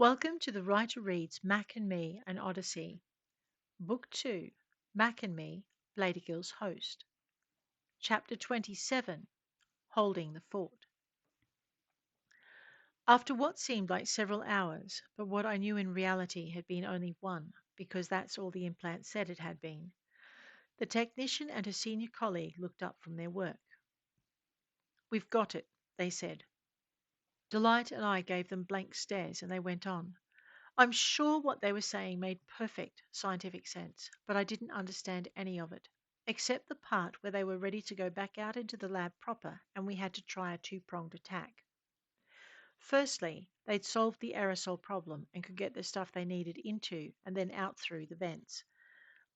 Welcome to the Writer Reads Mack and Me, an Odyssey. Book 2, Mack and Me, Blaedergil's Host. Chapter 27, Holding the Fort. After what seemed like several hours, but what I knew in reality had been only one, because that's all the implant said it had been, the technician and her senior colleague looked up from their work. "We've got it," they said. Delight and I gave them blank stares, and they went on. I'm sure what they were saying made perfect scientific sense, but I didn't understand any of it, except the part where they were ready to go back out into the lab proper and we had to try a two-pronged attack. Firstly, they'd solved the aerosol problem and could get the stuff they needed into and then out through the vents.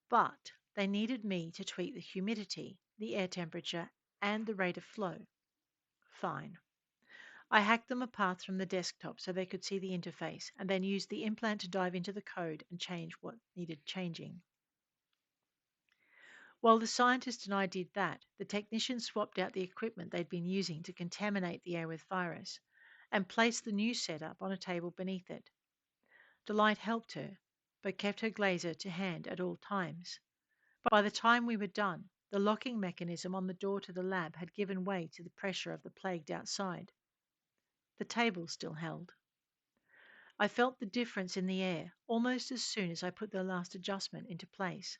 But they needed me to tweak the humidity, the air temperature, and the rate of flow. Fine. I hacked them a path from the desktop so they could see the interface and then used the implant to dive into the code and change what needed changing. While the scientist and I did that, the technician swapped out the equipment they'd been using to contaminate the air with virus and placed the new setup on a table beneath it. Delight helped her, but kept her glazer to hand at all times. By the time we were done, the locking mechanism on the door to the lab had given way to the pressure of the plagued outside. The table still held. I felt the difference in the air almost as soon as I put the last adjustment into place.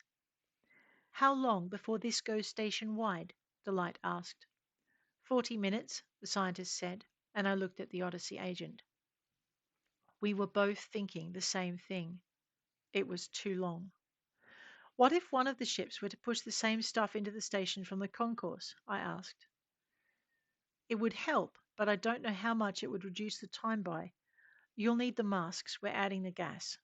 How long before this goes station wide? Delight asked. 40 minutes, the scientist said, and I looked at the Odyssey agent. We were both thinking the same thing. It was too long. What if one of the ships were to push the same stuff into the station from the concourse? I asked. It would help, but I don't know how much it would reduce the time by. You'll need the masks. We're adding the gas.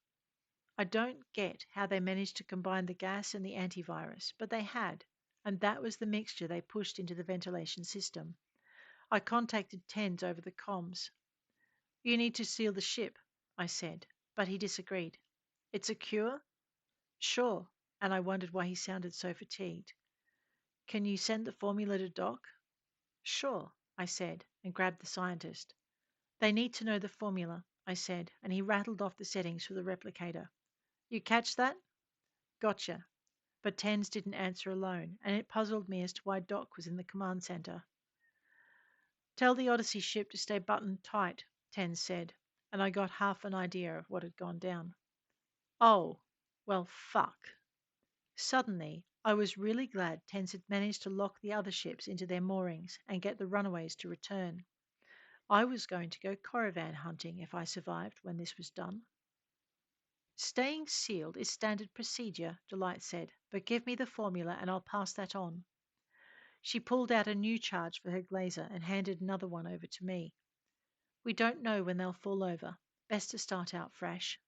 I don't get how they managed to combine the gas and the antivirus, but they had, and that was the mixture they pushed into the ventilation system. I contacted TENS over the comms. You need to seal the ship, I said, but he disagreed. It's a cure? Sure, and I wondered why he sounded so fatigued. Can you send the formula to Doc? Sure, I said, and grabbed the scientist. They need to know the formula, I said, and he rattled off the settings for the replicator. You catch that? Gotcha. But TENS didn't answer alone, and it puzzled me as to why Doc was in the command center. Tell the Odyssey ship to stay buttoned tight, TENS said, and I got half an idea of what had gone down. Oh, well, fuck. Suddenly, I was really glad TENS had managed to lock the other ships into their moorings and get the runaways to return. I was going to go caravan hunting if I survived when this was done. Staying sealed is standard procedure, Delight said, but give me the formula and I'll pass that on. She pulled out a new charge for her glazer and handed another one over to me. We don't know when they'll fall over. Best to start out fresh.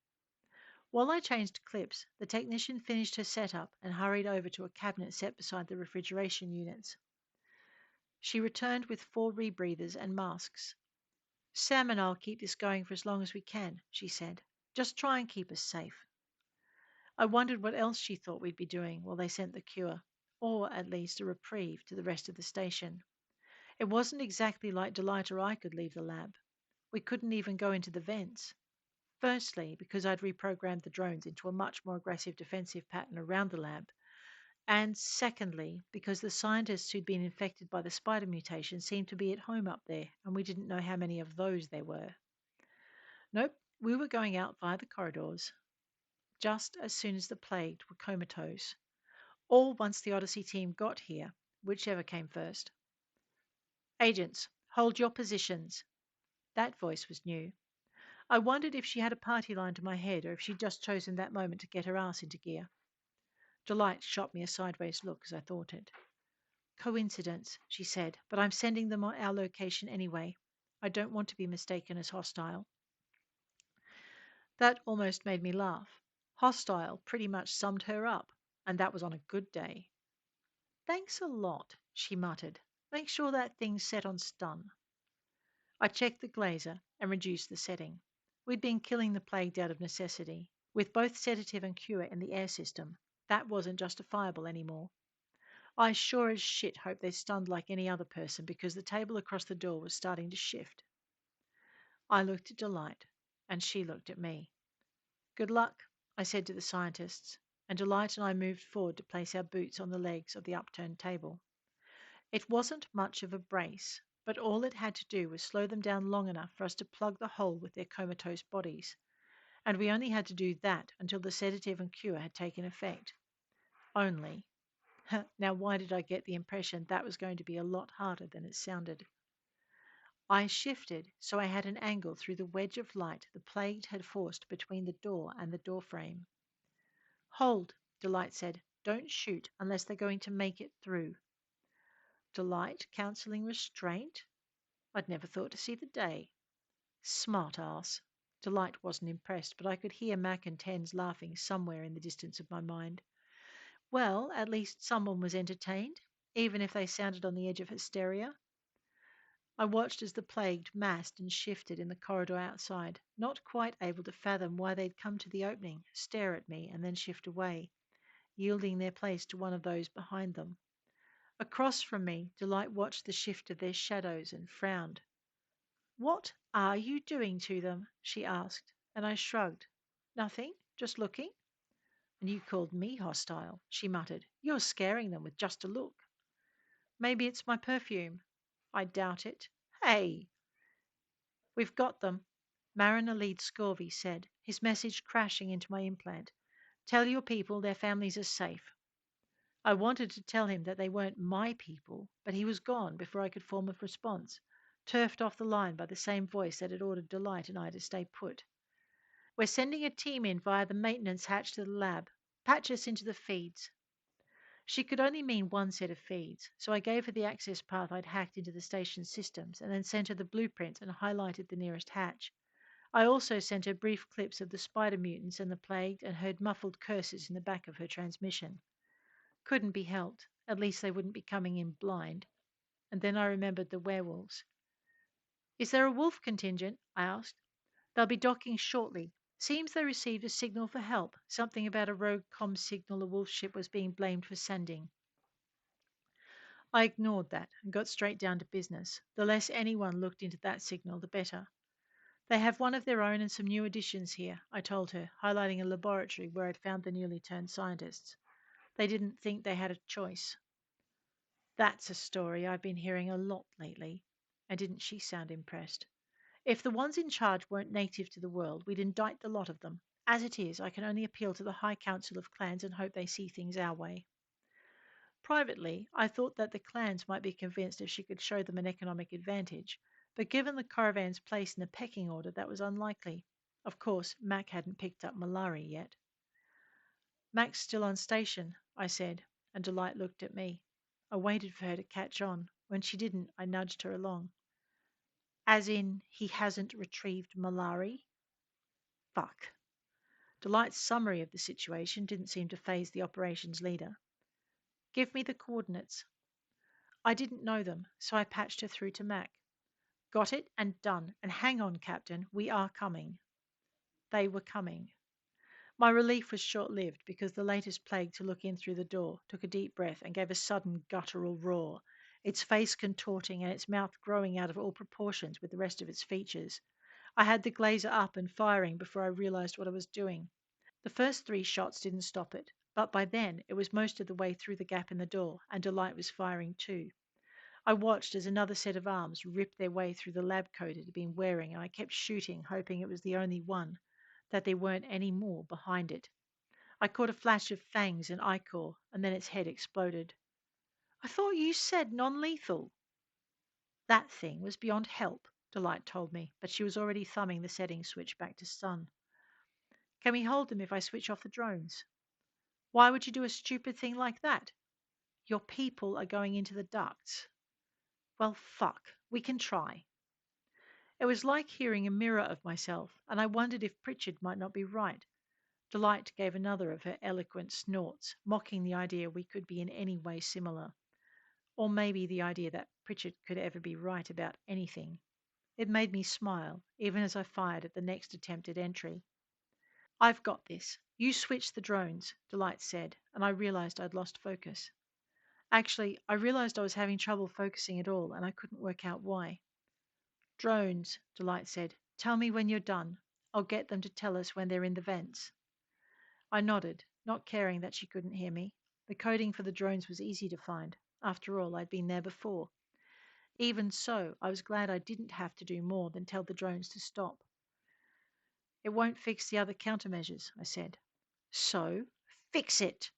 While I changed clips, the technician finished her setup and hurried over to a cabinet set beside the refrigeration units. She returned with 4 rebreathers and masks. Sam and I'll keep this going for as long as we can, she said. Just try and keep us safe. I wondered what else she thought we'd be doing while they sent the cure, or at least a reprieve to the rest of the station. It wasn't exactly like Delight or I could leave the lab. We couldn't even go into the vents. Firstly, because I'd reprogrammed the drones into a much more aggressive defensive pattern around the lab, and secondly, because the scientists who'd been infected by the spider mutation seemed to be at home up there, and we didn't know how many of those there were. Nope, we were going out via the corridors, just as soon as the plagued were comatose, or once the Odyssey team got here, whichever came first. Agents, hold your positions. That voice was new. I wondered if she had a party line to my head or if she'd just chosen that moment to get her ass into gear. Delight shot me a sideways look as I thought it. Coincidence, she said, but I'm sending them our location anyway. I don't want to be mistaken as hostile. That almost made me laugh. Hostile pretty much summed her up, and that was on a good day. Thanks a lot, she muttered. Make sure that thing's set on stun. I checked the glazer and reduced the setting. We'd been killing the plagued out of necessity. With both sedative and cure in the air system, that wasn't justifiable anymore. I sure as shit hoped they stunned like any other person because the table across the door was starting to shift. I looked at Delight, and she looked at me. Good luck, I said to the scientists, and Delight and I moved forward to place our boots on the legs of the upturned table. It wasn't much of a brace, but all it had to do was slow them down long enough for us to plug the hole with their comatose bodies, and we only had to do that until the sedative and cure had taken effect. Only. Now, why did I get the impression that was going to be a lot harder than it sounded? I shifted so I had an angle through the wedge of light the plague had forced between the door and the door frame. Hold, Delight said. Don't shoot unless they're going to make it through. Delight counseling restraint? I'd never thought to see the day. Smart ass. Delight wasn't impressed, but I could hear Mack and Tens laughing somewhere in the distance of my mind. Well, at least someone was entertained, even if they sounded on the edge of hysteria. I watched as the plague massed and shifted in the corridor outside, not quite able to fathom why they'd come to the opening, stare at me, and then shift away, yielding their place to one of those behind them. Across from me, Delight watched the shift of their shadows and frowned. What are you doing to them? She asked, and I shrugged. Nothing, just looking. And you called me hostile, she muttered. You're scaring them with just a look. Maybe it's my perfume. I doubt it. Hey, we've got them, Mariner Lead Scorvey said, his message crashing into my implant. Tell your people their families are safe. I wanted to tell him that they weren't my people, but he was gone before I could form a response, turfed off the line by the same voice that had ordered Delight and I to stay put. We're sending a team in via the maintenance hatch to the lab. Patch us into the feeds. She could only mean one set of feeds, so I gave her the access path I'd hacked into the station's systems and then sent her the blueprint and highlighted the nearest hatch. I also sent her brief clips of the spider mutants and the plague and heard muffled curses in the back of her transmission. Couldn't be helped. At least they wouldn't be coming in blind. And then I remembered the werewolves. Is there a wolf contingent? I asked. They'll be docking shortly. Seems they received a signal for help, something about a rogue comm signal a wolf ship was being blamed for sending. I ignored that and got straight down to business. The less anyone looked into that signal, the better. They have one of their own and some new additions here, I told her, highlighting a laboratory where I'd found the newly turned scientists. They didn't think they had a choice. That's a story I've been hearing a lot lately. And didn't she sound impressed? If the ones in charge weren't native to the world, we'd indict the lot of them. As it is, I can only appeal to the High Council of Clans and hope they see things our way. Privately, I thought that the clans might be convinced if she could show them an economic advantage, but given the caravan's place in the pecking order, that was unlikely. Of course, Mack hadn't picked up Malari yet. Mack's still on station, I said, and Delight looked at me. I waited for her to catch on. When she didn't, I nudged her along. As in, he hasn't retrieved Malari? Fuck. Delight's summary of the situation didn't seem to faze the operations leader. Give me the coordinates. I didn't know them, so I patched her through to Mac. Got it and done. And hang on, Captain, we are coming. They were coming. My relief was short lived because the latest plague to look in through the door took a deep breath and gave a sudden guttural roar, its face contorting and its mouth growing out of all proportions with the rest of its features. I had the glazer up and firing before I realized what I was doing. The first three shots didn't stop it, but by then it was most of the way through the gap in the door, and Delight was firing too. I watched as another set of arms ripped their way through the lab coat it had been wearing, and I kept shooting, hoping it was the only one, that there weren't any more behind it. I caught a flash of fangs and ichor, and then its head exploded. I thought you said non-lethal. That thing was beyond help, Delight told me, but she was already thumbing the settings switch back to stun. Can we hold them if I switch off the drones? Why would you do a stupid thing like that? Your people are going into the ducts. Well, fuck. We can try. It was like hearing a mirror of myself, and I wondered if Pritchard might not be right. Delight gave another of her eloquent snorts, mocking the idea we could be in any way similar. Or maybe the idea that Pritchard could ever be right about anything. It made me smile, even as I fired at the next attempted entry. I've got this. You switch the drones, Delight said, and I realized I'd lost focus. Actually, I realized I was having trouble focusing at all, and I couldn't work out why. Drones, Delight said. Tell me when you're done. I'll get them to tell us when they're in the vents. I nodded, not caring that she couldn't hear me. The coding for the drones was easy to find. After all, I'd been there before. Even so, I was glad I didn't have to do more than tell the drones to stop. It won't fix the other countermeasures, I said. So, fix it!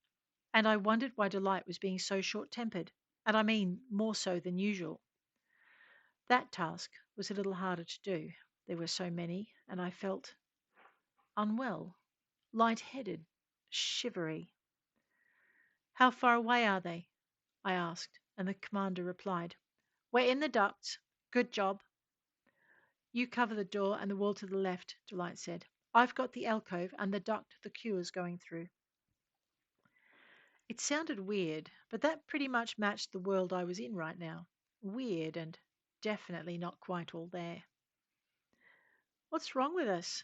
And I wondered why Delight was being so short tempered. And I mean, more so than usual. That task was a little harder to do. There were so many, and I felt unwell, light-headed, shivery. How far away are they? I asked, and the commander replied, We're in the ducts. Good job. You cover the door and the wall to the left, Delight said. I've got the alcove and the duct the cure's going through. It sounded weird, but that pretty much matched the world I was in right now. Weird and definitely not quite all there. What's wrong with us?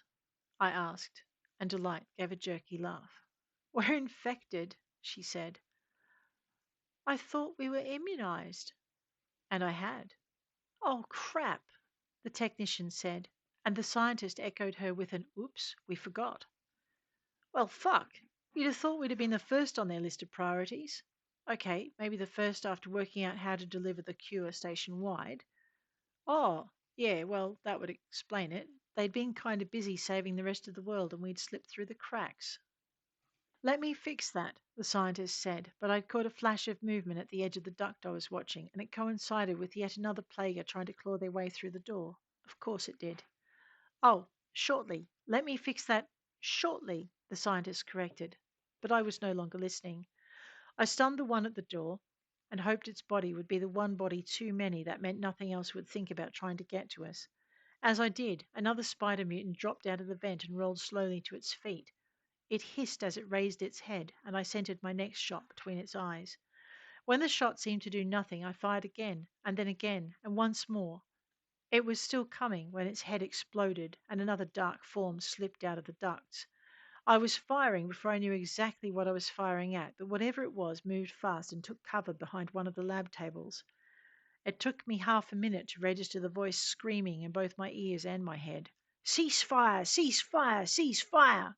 I asked, and Delight gave a jerky laugh. We're infected, she said. I thought we were immunized. And I had. Oh, crap, the technician said, and the scientist echoed her with an oops, we forgot. Well, fuck. You'd have thought we'd have been the first on their list of priorities. Okay, maybe the first after working out how to deliver the cure station wide. Oh, yeah, well, that would explain it. They'd been kind of busy saving the rest of the world and we'd slipped through the cracks. Let me fix that, the scientist said, but I'd caught a flash of movement at the edge of the duct I was watching, and it coincided with yet another plaguer trying to claw their way through the door. Of course it did. Oh, shortly. Let me fix that shortly, the scientist corrected. But I was no longer listening. I stunned the one at the door and hoped its body would be the one body too many that meant nothing else would think about trying to get to us. As I did, another spider mutant dropped out of the vent and rolled slowly to its feet. It hissed as it raised its head, and I centered my next shot between its eyes. When the shot seemed to do nothing, I fired again, and once more. It was still coming when its head exploded and another dark form slipped out of the ducts. I was firing before I knew exactly what I was firing at, but whatever it was moved fast and took cover behind one of the lab tables. It took me half a minute to register the voice screaming in both my ears and my head. Cease fire! Cease fire! Cease fire!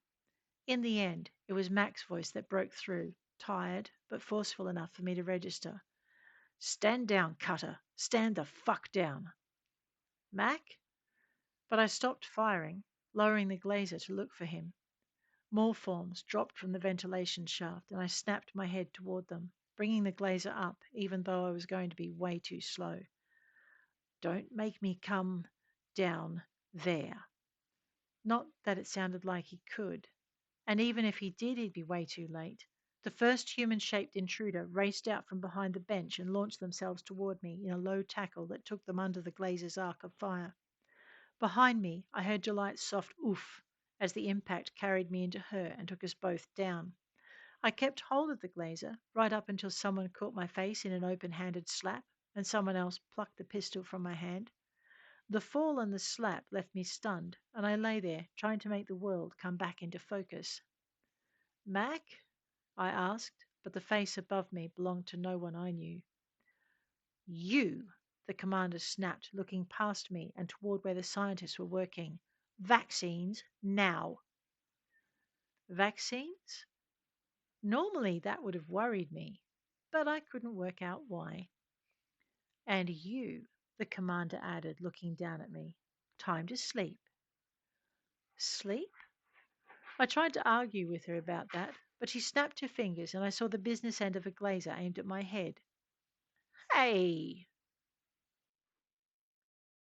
In the end, it was Mack's voice that broke through, tired but forceful enough for me to register. Stand down, Cutter. Stand the fuck down. Mack? But I stopped firing, lowering the glazer to look for him. More forms dropped from the ventilation shaft, and I snapped my head toward them, bringing the glazer up, even though I was going to be way too slow. Don't make me come down there. Not that it sounded like he could. And even if he did, he'd be way too late. The first human shaped intruder raced out from behind the bench and launched themselves toward me in a low tackle that took them under the glazer's arc of fire. Behind me, I heard Delight's soft oof as the impact carried me into her and took us both down. I kept hold of the glazer right up until someone caught my face in an open handed slap and someone else plucked the pistol from my hand. The fall and the slap left me stunned, and I lay there trying to make the world come back into focus. Mac? I asked, but the face above me belonged to no one I knew. You, the commander snapped, looking past me and toward where the scientists were working. Vaccines now. Vaccines? Normally that would have worried me, but I couldn't work out why. And you, the commander added, looking down at me. Time to sleep. Sleep? I tried to argue with her about that, but she snapped her fingers and I saw the business end of a glazer aimed at my head. Hey!